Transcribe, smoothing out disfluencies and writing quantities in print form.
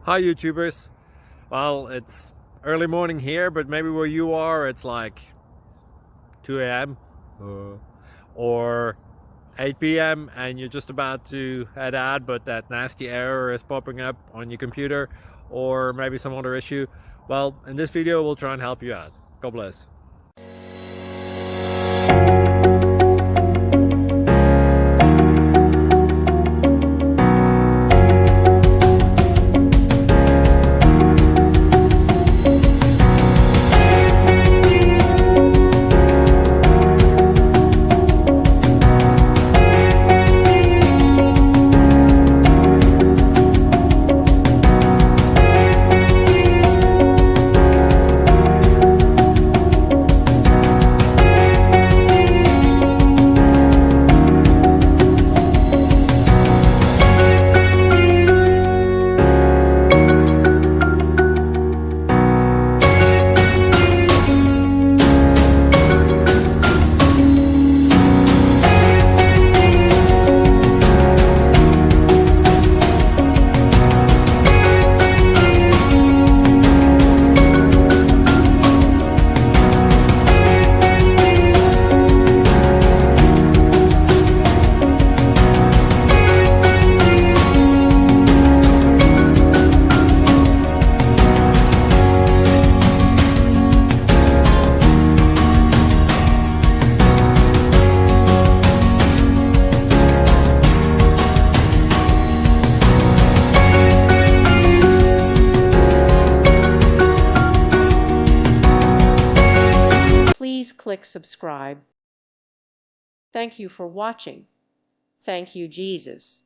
Hi YouTubers. Well, it's early morning here, but maybe where you are it's like 2 a.m. Or 8 p.m. and you're just about to head out, but that nasty error is popping up on your computer, or maybe some other issue. Well, in this video we'll try and help you out. God bless. Please click subscribe. Thank you for watching. Thank you, Jesus.